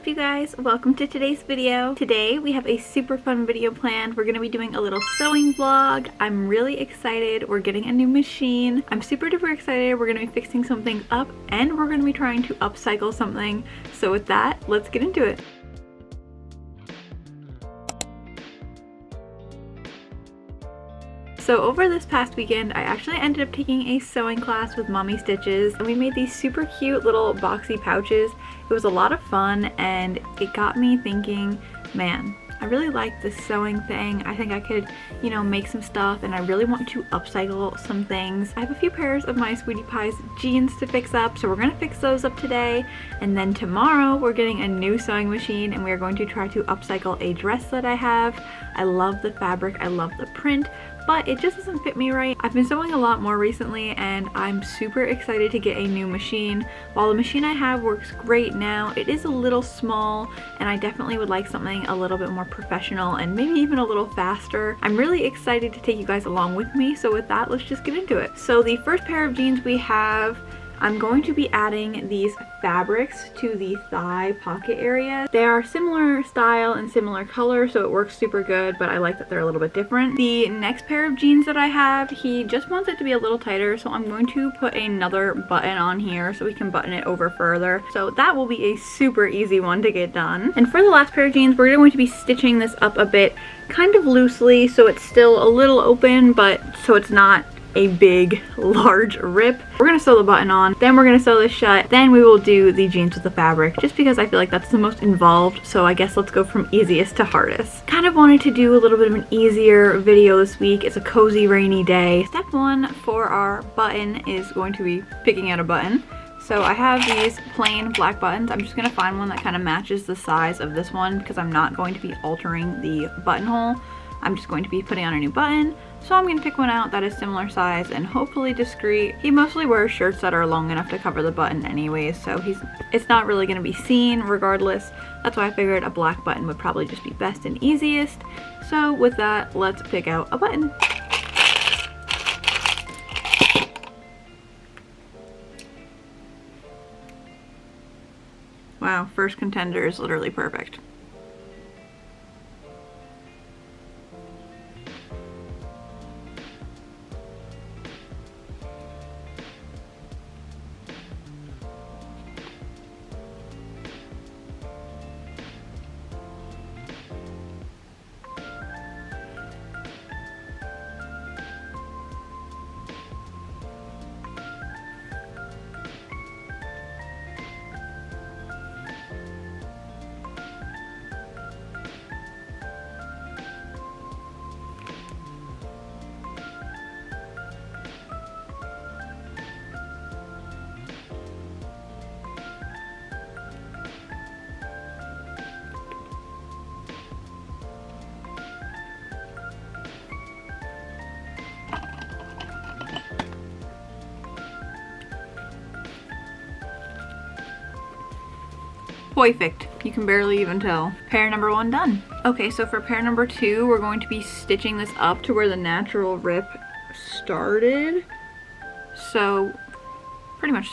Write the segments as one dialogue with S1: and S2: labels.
S1: up, you guys? Welcome to today's video. Today we have a super fun video planned. We're going to be doing a little sewing vlog. I'm really excited. We're getting a new machine. I'm super duper excited. We're going to be fixing something up and we're going to be trying to upcycle something. So with that, let's get into it. So over this past weekend, I actually ended up taking a sewing class with Mommy Stitches, and we made these super cute little boxy pouches. It was a lot of fun, and it got me thinking, man, I really like this sewing thing. I think I could, make some stuff, and I really want to upcycle some things. I have a few pairs of my Sweetie Pie's jeans to fix up, so we're gonna fix those up today. And then tomorrow, we're getting a new sewing machine, and we are going to try to upcycle a dress that I have. I love the fabric, I love the print, but it just doesn't fit me right. I've been sewing a lot more recently and I'm super excited to get a new machine. While the machine I have works great now, it is a little small and I definitely would like something a little bit more professional and maybe even a little faster. I'm really excited to take you guys along with me, so with that, let's just get into it. So the first pair of jeans we have, I'm going to be adding these fabrics to the thigh pocket area. They are similar style and similar color, so it works super good, but I like that they're a little bit different. The next pair of jeans that I have, he just wants it to be a little tighter, so I'm going to put another button on here so we can button it over further. So that will be a super easy one to get done. And for the last pair of jeans, we're going to be stitching this up a bit, kind of loosely, so it's still a little open, but so it's not a big large rip. We're gonna sew the button on, then we're gonna sew this shut, then we will do the jeans with the fabric, just because I feel like that's the most involved. So I guess let's go from easiest to hardest. Kind of wanted to do a little bit of an easier video this week. It's a cozy rainy day. Step one for our button is going to be picking out a button. So I have these plain black buttons. I'm just gonna find one that kind of matches the size of this one because I'm not going to be altering the buttonhole. I'm just going to be putting on a new button. So I'm gonna pick one out that is similar size and hopefully discreet. He mostly wears shirts that are long enough to cover the button anyways, so it's not really gonna be seen regardless. That's why I figured a black button would probably just be best and easiest. So with that, let's pick out a button. Wow, first contender is literally perfect. Perfect. You can barely even tell. Pair number one done. Okay, so for pair number two, we're going to be stitching this up to where the natural rip started. So pretty much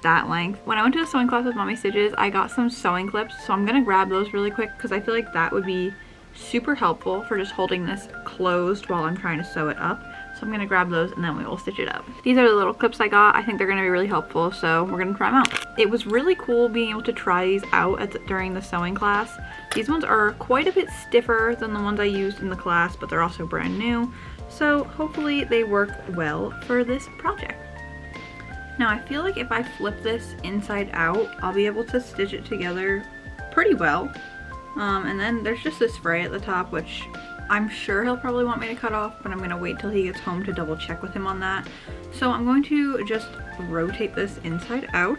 S1: that length. When I went to the sewing class with Mommy Stitches, I got some sewing clips, so I'm gonna grab those really quick because I feel like that would be super helpful for just holding this closed while I'm trying to sew it up. So I'm gonna grab those and then we will stitch it up. These are the little clips I got. I think they're gonna be really helpful, so we're gonna try them out. It was really cool being able to try these out during the sewing class. These ones are quite a bit stiffer than the ones I used in the class, but they're also brand new. So hopefully they work well for this project. Now I feel like if I flip this inside out, I'll be able to stitch it together pretty well. And then there's just this fray at the top, which I'm sure he'll probably want me to cut off, but I'm gonna wait till he gets home to double check with him on that. So I'm going to just rotate this inside out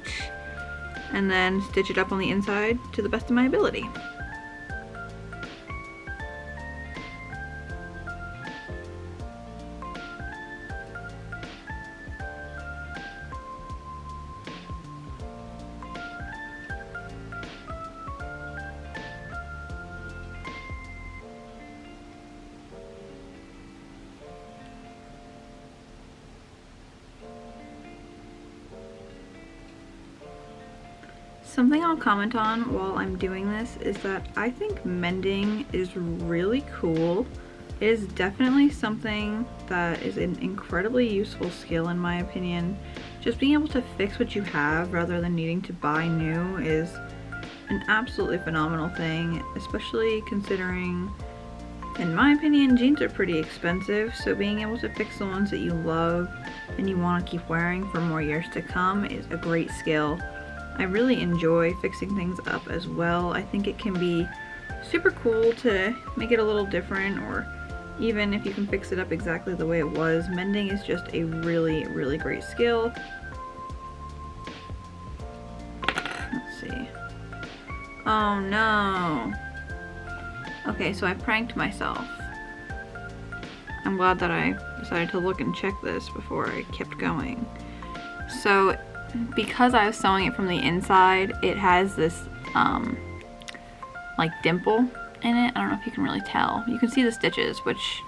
S1: and then stitch it up on the inside to the best of my ability. Something I'll comment on while I'm doing this is that I think mending is really cool. It is definitely something that is an incredibly useful skill in my opinion. Just being able to fix what you have rather than needing to buy new is an absolutely phenomenal thing, especially considering, in my opinion, jeans are pretty expensive, so being able to fix the ones that you love and you want to keep wearing for more years to come is a great skill. I really enjoy fixing things up as well. I think it can be super cool to make it a little different, or even if you can fix it up exactly the way it was. Mending is just a really, really great skill. Let's see. Oh no. Okay, so I pranked myself. I'm glad that I decided to look and check this before I kept going. So, because I was sewing it from the inside, it has this like dimple in it. I don't know if you can really tell. You can see the stitches, which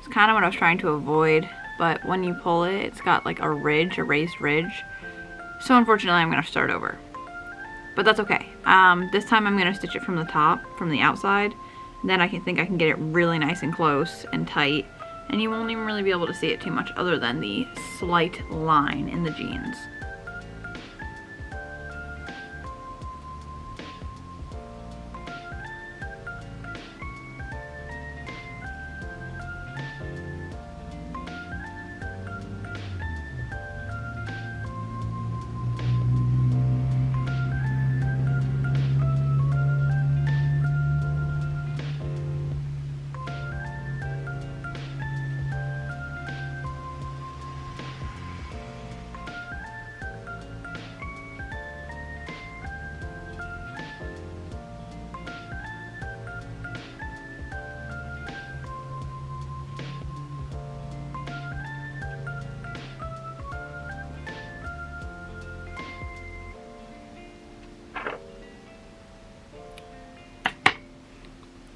S1: is kind of what I was trying to avoid, but when you pull it, it's got like a ridge, a raised ridge. So unfortunately, I'm gonna start over. But that's okay. This time I'm gonna stitch it from the top, from the outside. Then I think I can get it really nice and close and tight, and you won't even really be able to see it too much other than the slight line in the jeans.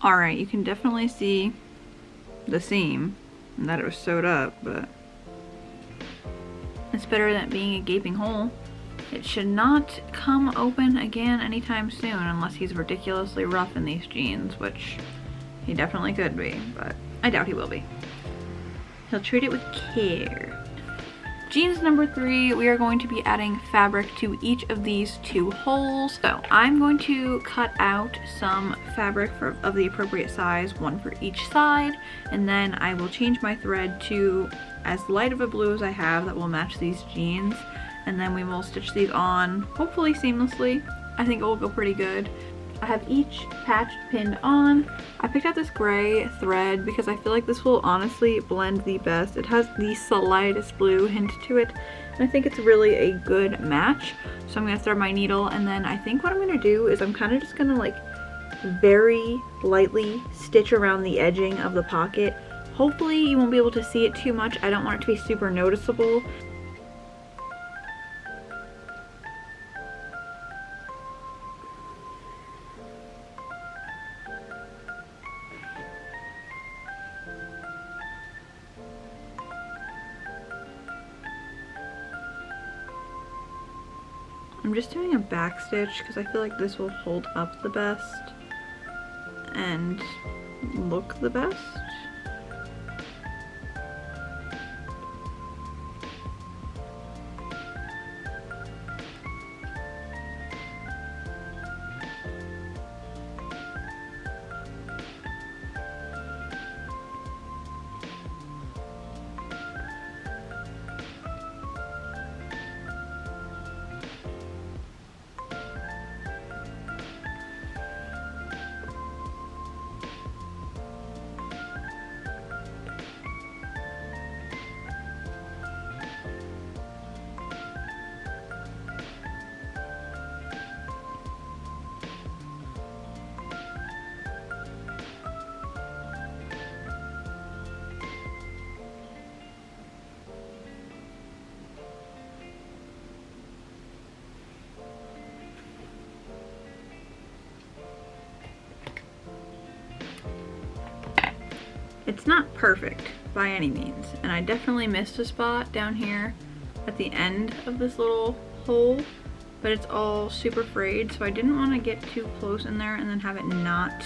S1: Alright, you can definitely see the seam and that it was sewed up, but it's better than being a gaping hole. It should not come open again anytime soon unless he's ridiculously rough in these jeans, which he definitely could be, but I doubt he will be. He'll treat it with care. Jeans number 3, we are going to be adding fabric to each of these 2 holes. So I'm going to cut out some fabric of the appropriate size, one for each side, and then I will change my thread to as light of a blue as I have that will match these jeans, and then we will stitch these on, hopefully seamlessly. I think it will go pretty good. I have each patch pinned on. I picked out this gray thread because I feel like this will honestly blend the best. It has the slightest blue hint to it, and I think it's really a good match. So I'm gonna thread my needle, and then I think what I'm gonna do is I'm kind of just gonna like very lightly stitch around the edging of the pocket. Hopefully you won't be able to see it too much. I don't want it to be super noticeable. I'm just doing a back stitch because I feel like this will hold up the best and look the best. It's not perfect by any means, and I definitely missed a spot down here at the end of this little hole, but it's all super frayed, so I didn't want to get too close in there and then have it not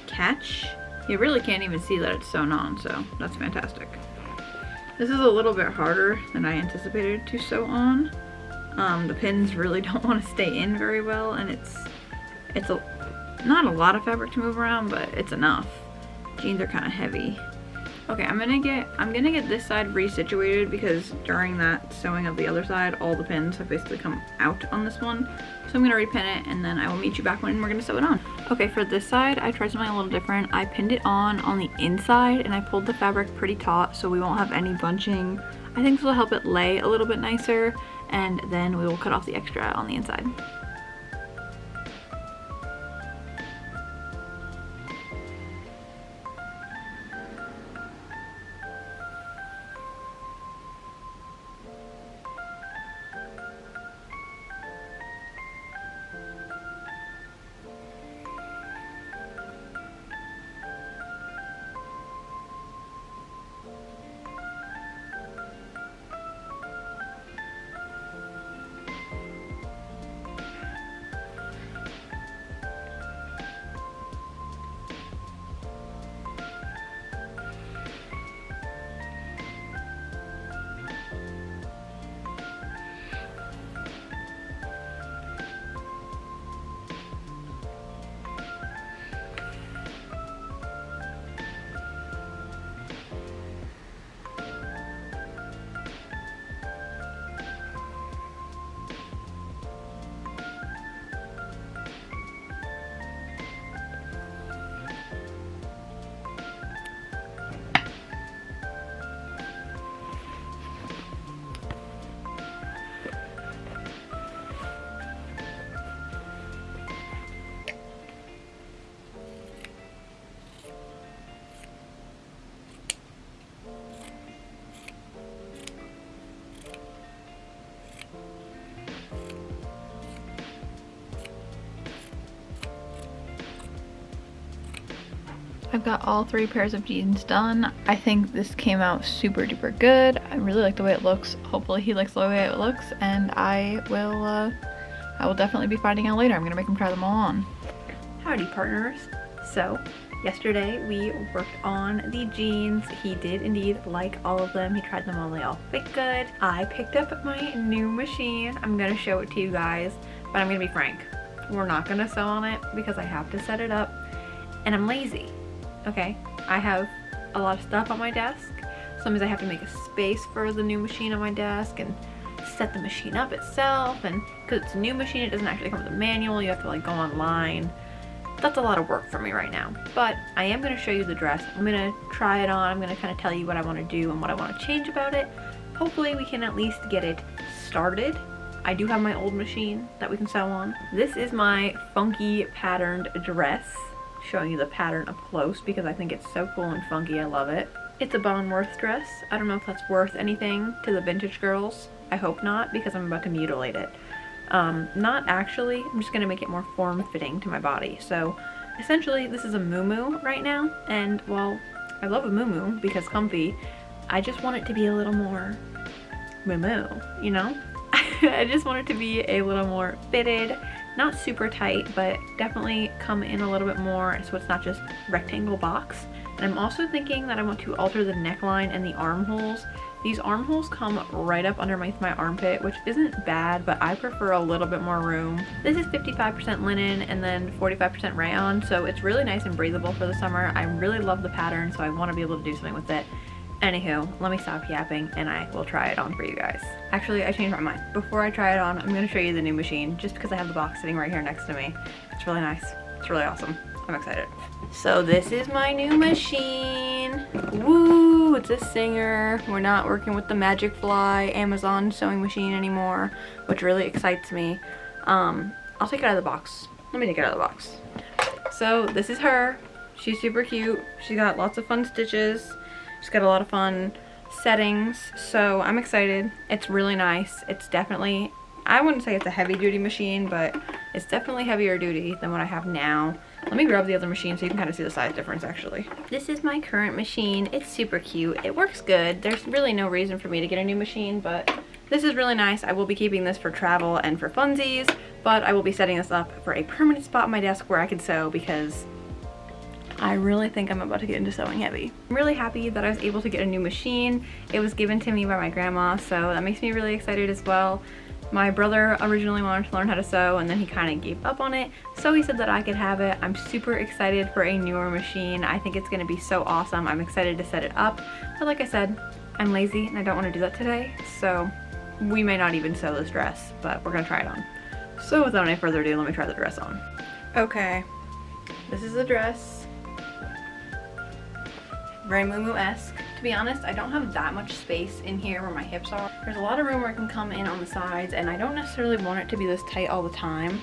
S1: catch. You really can't even see that it's sewn on, so that's fantastic. This is a little bit harder than I anticipated to sew on. The pins really don't want to stay in very well, and it's not a lot of fabric to move around, but it's enough. Jeans are kind of heavy. Okay, I'm gonna get this side resituated because during that sewing of the other side, all the pins have basically come out on this one. So I'm gonna repin it, and then I will meet you back when we're gonna sew it on. Okay, for this side, I tried something a little different. I pinned it on the inside, and I pulled the fabric pretty taut so we won't have any bunching. I think this will help it lay a little bit nicer, and then we will cut off the extra on the inside. I've got all 3 pairs of jeans done. I think this came out super duper good. I really like the way it looks. Hopefully he likes the way it looks, and I will definitely be finding out later. I'm gonna make him try them all on. Howdy partners. So yesterday we worked on the jeans. He did indeed like all of them. He tried them all, they all fit good. I picked up my new machine. I'm gonna show it to you guys, but I'm gonna be frank. We're not gonna sew on it because I have to set it up, and I'm lazy. Okay, I have a lot of stuff on my desk. Sometimes I have to make a space for the new machine on my desk and set the machine up itself, and because it's a new machine, it doesn't actually come with a manual. You have to like go online. That's a lot of work for me right now, but I am going to show you the dress. I'm going to try it on. I'm going to kind of tell you what I want to do and what I want to change about it. Hopefully we can at least get it started. I do have my old machine that we can sew on. This is my funky patterned dress, showing you the pattern up close because I think it's so cool and funky. I love it. It's a Bonworth dress. I don't know if that's worth anything to the vintage girls. I hope not, because I'm about to mutilate it. Not actually. I'm just gonna make it more form-fitting to my body. So essentially this is a muumuu right now, and while I love a muumuu because comfy, I just want it to be a little more muumuu, you know? I just want it to be a little more fitted, not super tight, but definitely come in a little bit more so it's not just rectangle box. And I'm also thinking that I want to alter the neckline and the armholes. These armholes come right up underneath my armpit, which isn't bad, but I prefer a little bit more room. This is 55% linen and then 45% rayon, so it's really nice and breathable for the summer. I really love the pattern, so I want to be able to do something with it. Anywho, let me stop yapping and I will try it on for you guys. Actually, I changed my mind. Before I try it on, I'm going to show you the new machine just because I have the box sitting right here next to me. It's really nice. It's really awesome. I'm excited. So this is my new machine. Woo! It's a Singer. We're not working with the Magic Fly Amazon sewing machine anymore, which really excites me. I'll take it out of the box. Let me take it out of the box. So this is her. She's super cute. She got lots of fun stitches. She's got a lot of fun settings, so I'm excited. It's really nice. It's definitely, I wouldn't say it's a heavy duty machine, but it's definitely heavier duty than what I have now. Let me grab the other machine so you can kind of see the size difference actually. This is my current machine. It's super cute. It works good. There's really no reason for me to get a new machine, but
S2: This is really nice. I will be keeping this for travel and for funsies, but I will be setting this up for a permanent spot on my desk where I can sew because I really think I'm about to get into sewing heavy. I'm really happy that I was able to get a new machine. It was given to me by my grandma, so that makes me really excited as well. My brother originally wanted to learn how to sew and then he kind of gave up on it, so he said that I could have it. I'm super excited for a newer machine. I think it's going to be so awesome. I'm excited to set it up, but like I said, I'm lazy and I don't want to do that today, so we may not even sew this dress, but we're going to try it on. So without any further ado, let me try the dress on. Okay, this is the dress. Very Moo-Moo-esque. To be honest, I don't have that much space in here where my hips are. There's a lot of room where I can come in on the sides, and I don't necessarily want it to be this tight all the time.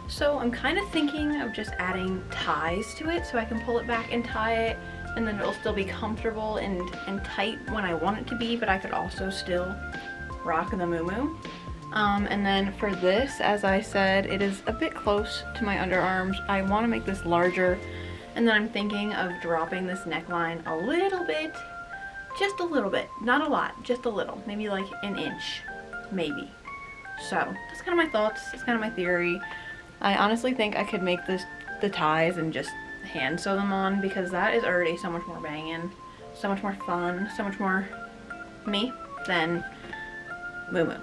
S2: So I'm kind of thinking of just adding ties to it so I can pull it back and tie it, and then it'll still be comfortable and tight when I want it to be, but I could also still rock the Moo-Moo. And then for this, as I said, it is a bit close to my underarms. I want to make this larger. And then I'm thinking of dropping this neckline a little bit, just a little bit, not a lot, just a little, maybe like an inch, maybe. So that's kind of my thoughts, that's kind of my theory. I honestly think I could make the ties and just hand sew them on because that is already so much more banging, so much more fun, so much more me than Moo-Moo.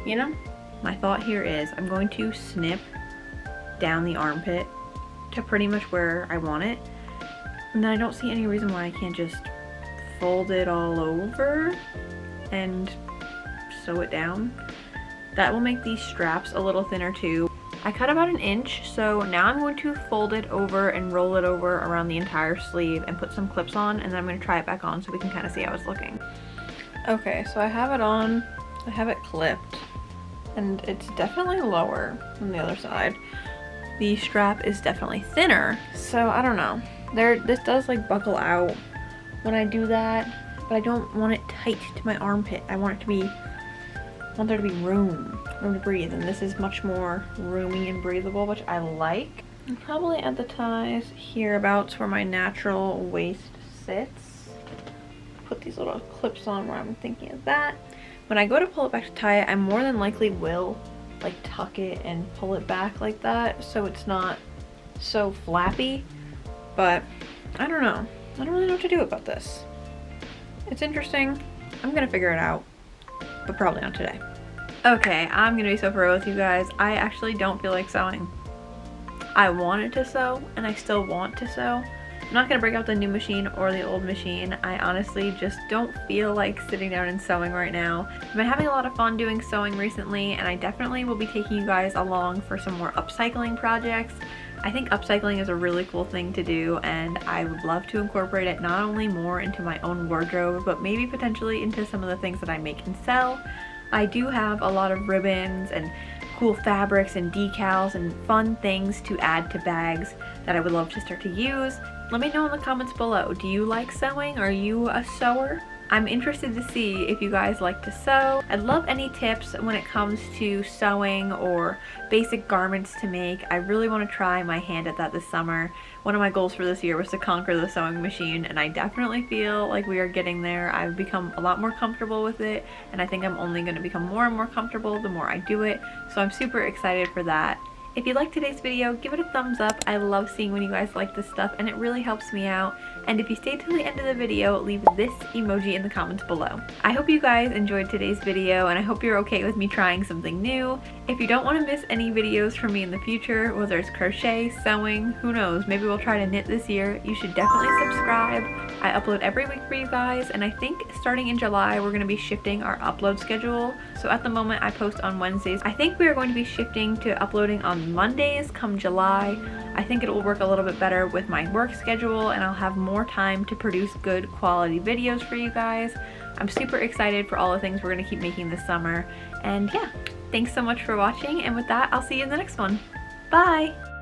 S2: You know? My thought here is I'm going to snip down the armpit to pretty much where I want it, and then I don't see any reason why I can't just fold it all over and sew it down. That will make these straps a little thinner too. I cut about an inch, so now I'm going to fold it over and roll it over around the entire sleeve and put some clips on, and then I'm going to try it back on so we can kind of see how it's looking. Okay, so I have it on, I have it clipped, and it's definitely lower than the other side. The strap is definitely thinner, so I don't know. This does like buckle out when I do that, but I don't want it tight to my armpit. I want there to be room to breathe, and this is much more roomy and breathable, which I like. And probably at the ties hereabouts where my natural waist sits. Put these little clips on where I'm thinking of that. When I go to pull it back to tie it, I more than likely will like tuck it and pull it back like that so it's not so flappy, but I don't know. I don't really know what to do about this. It's interesting. I'm gonna figure it out, but probably not today. Okay, I'm gonna be so for real with you guys. I actually don't feel like sewing. I wanted to sew and I still want to sew. I'm not gonna break out the new machine or the old machine. I honestly just don't feel like sitting down and sewing right now. I've been having a lot of fun doing sewing recently, and I definitely will be taking you guys along for some more upcycling projects. I think upcycling is a really cool thing to do, and I would love to incorporate it not only more into my own wardrobe, but maybe potentially into some of the things that I make and sell. I do have a lot of ribbons and cool fabrics and decals and fun things to add to bags that I would love to start to use. Let me know in the comments below. Do you like sewing? Are you a sewer? I'm interested to see if you guys like to sew. I'd love any tips when it comes to sewing or basic garments to make. I really want to try my hand at that this summer. One of my goals for this year was to conquer the sewing machine, and I definitely feel like we are getting there. I've become a lot more comfortable with it, and I think I'm only going to become more and more comfortable the more I do it, so I'm super excited for that. If you liked today's video, give it a thumbs up. I love seeing when you guys like this stuff, and it really helps me out. And if you stayed till the end of the video, leave this emoji in the comments below. I hope you guys enjoyed today's video, and I hope you're okay with me trying something new. If you don't want to miss any videos from me in the future, whether it's crochet, sewing, who knows, maybe we'll try to knit this year, you should definitely subscribe. I upload every week for you guys, and I think starting in July, we're going to be shifting our upload schedule. So at the moment, I post on Wednesdays. I think we are going to be shifting to uploading on Mondays come July. I think it will work a little bit better with my work schedule, and I'll have more time to produce good quality videos for you guys. I'm super excited for all the things we're going to keep making this summer. And yeah, thanks so much for watching, and with that, I'll see you in the next one. Bye!